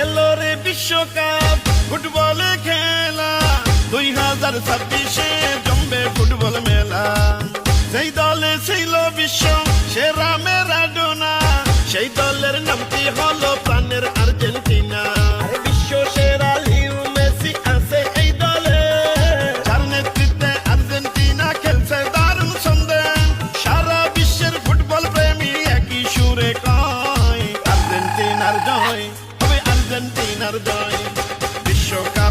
এলো রে বিশ্বকাপ ফুটবলে খেলা 2026-এ জমবে ফুটবল মেলা। সেই দলে ছিল বিশ্ব সেরা ম্যারাডোনা, সেই দলের নামটি হলো প্রাণের আর্জেন্টিনা। আরে বিশ্ব সেরা লিও মেসি আছে এই দলে, যার নেতৃত্বে আর্জেন্টিনা খেলছে দারুণ ছন্দে। সারা বিশ্বের ফুটবল প্রেমী একই সুরে কয় আর্জেন্টিনার জয় হবে, আর্জেন্টিনার জয়। বিশ্বকাপ